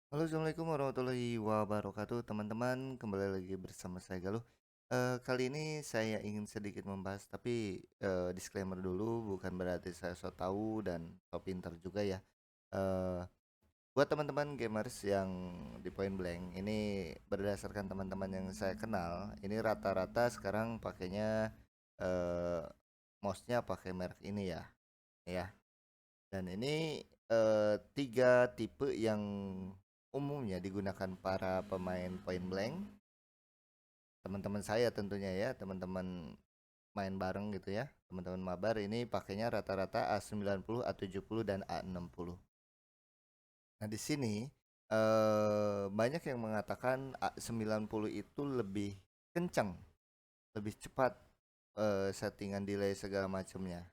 Halo, assalamualaikum warahmatullahi wabarakatuh, teman-teman. Kembali lagi bersama saya Galuh. Kali ini saya ingin sedikit membahas, tapi disclaimer dulu, bukan berarti saya so tahu dan so pinter juga ya. Eh, Buat teman-teman gamers yang di Point Blank, ini berdasarkan teman-teman yang saya kenal, ini rata-rata sekarang pakainya eh, mouse-nya pakai merek ini ya. Dan ini tiga tipe yang umumnya digunakan para pemain point blank, teman-teman saya tentunya ya, teman-teman main bareng gitu ya, teman-teman mabar ini pakainya rata-rata A90, A70 dan A60. Nah, di sini banyak yang mengatakan A90 itu lebih kencang, lebih cepat settingan delay segala macamnya.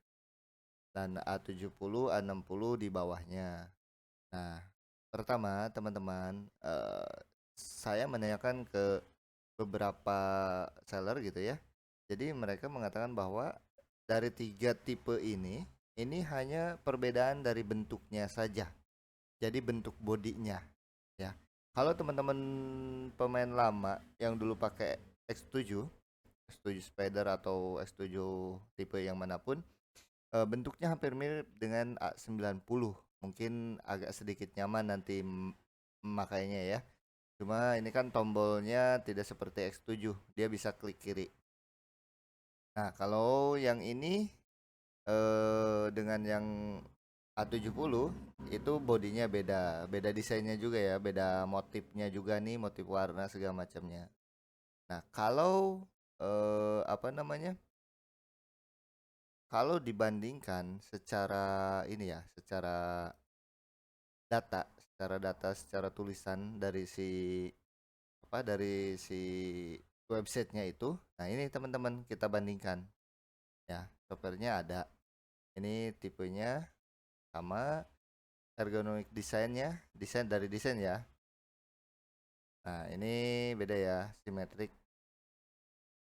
Dan A70, A60 di bawahnya. Nah, pertama teman-teman, saya menanyakan ke beberapa seller gitu ya. Jadi mereka mengatakan bahwa dari tiga tipe ini hanya perbedaan dari bentuknya saja. Jadi bentuk bodinya ya. Kalau teman-teman pemain lama yang dulu pakai X7, X7 Spider atau X7 tipe yang manapun, bentuknya hampir mirip dengan A90. Mungkin agak sedikit nyaman nanti makainya ya. Cuma ini kan tombolnya tidak seperti X7, dia bisa klik kiri. Nah, kalau yang ini dengan yang A70 itu bodinya beda, beda desainnya juga ya, beda motifnya juga nih, motif warna segala macamnya. Nah, kalau apa namanya? Kalau dibandingkan secara ini ya, secara tulisan dari si websitenya itu. Nah, ini teman-teman kita bandingkan ya. Softwarenya ada. Ini tipenya sama, ergonomik desain ya. Nah, ini beda ya, simetrik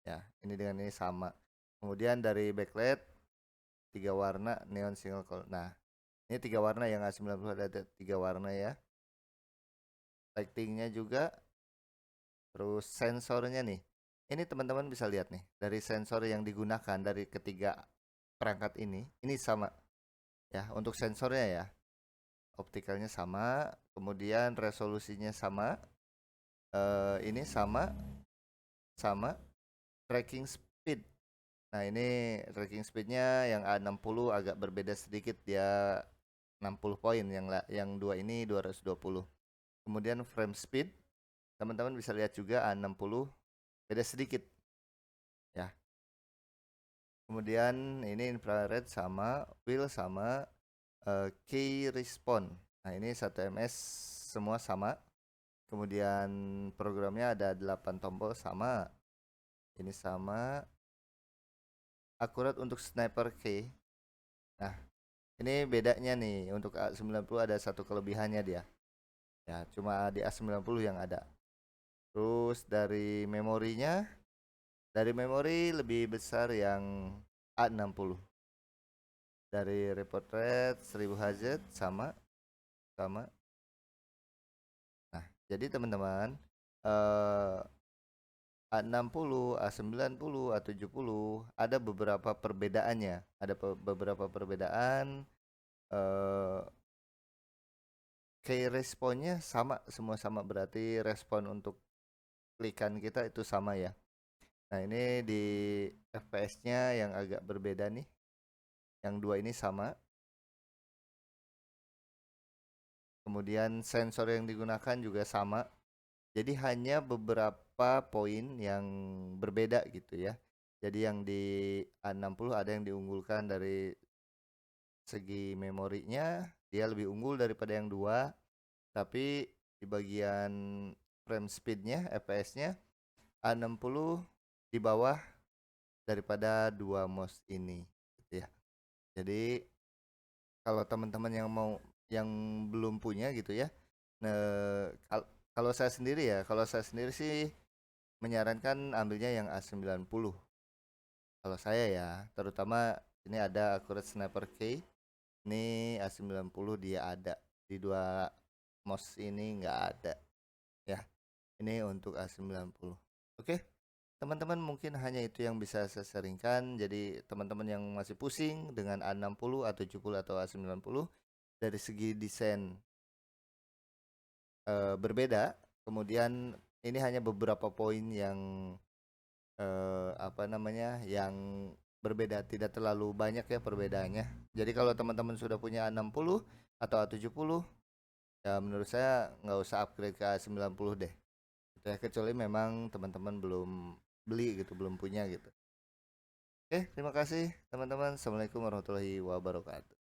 ya. Ini dengan ini sama. Kemudian dari backlight tiga warna neon single color. Nah, ini tiga warna yang A90 ada tiga warna ya. Lightingnya juga. Terus sensornya nih. Ini teman-teman bisa lihat nih, dari sensor yang digunakan dari ketiga perangkat ini sama ya. Untuk sensornya ya, optikalnya sama, kemudian resolusinya sama, ini sama, sama tracking speed. Nah, ini tracking speednya yang A60 agak berbeda sedikit, dia 60 poin, yang dua ini 220. Kemudian frame speed, teman-teman bisa lihat juga A60 beda sedikit ya. Kemudian ini infrared sama, wheel sama, key response. Nah, ini 1 ms semua sama. Kemudian programnya ada 8 tombol sama. Ini sama. Akurat untuk sniper key. Nah, ini bedanya nih. Untuk A90 ada satu kelebihannya dia. Ya, cuma di A90 yang ada. Terus dari memori lebih besar yang A60. Dari report rate 1000 Hz sama sama. Nah, jadi teman-teman, eh A60, A90, A70 ada beberapa perbedaannya. Ada beberapa perbedaan, eh key responnya sama, semua sama, berarti respon untuk klikan kita itu sama ya. Nah, ini di FPS-nya yang agak berbeda nih. Yang dua ini sama. Kemudian sensor yang digunakan juga sama. Jadi hanya beberapa poin yang berbeda gitu ya. Jadi yang di A60 ada yang diunggulkan dari segi memorinya, dia lebih unggul daripada yang dua. Tapi di bagian frame speednya, FPS-nya A60 di bawah daripada dua mouse ini gitu ya. Jadi kalau teman-teman yang belum punya gitu ya. Nah, kalau saya sendiri sih menyarankan ambilnya yang A90. Kalau saya ya, terutama ini ada Accurate Sniper K. Ini A90 dia ada di dua Atmos ini nggak ada ya. Ini untuk A90. Oke, teman-teman mungkin hanya itu yang bisa saya sharingkan. Jadi teman-teman yang masih pusing dengan A60, A70 atau A90 dari segi desain berbeda. Kemudian ini hanya beberapa poin yang apa namanya, yang berbeda, tidak terlalu banyak ya perbedaannya. Jadi kalau teman-teman sudah punya A60 atau A70, ya menurut saya nggak usah upgrade ke A90 deh. Gitu ya, kecuali memang teman-teman belum beli gitu, belum punya gitu. Oke, terima kasih teman-teman. Assalamualaikum warahmatullahi wabarakatuh.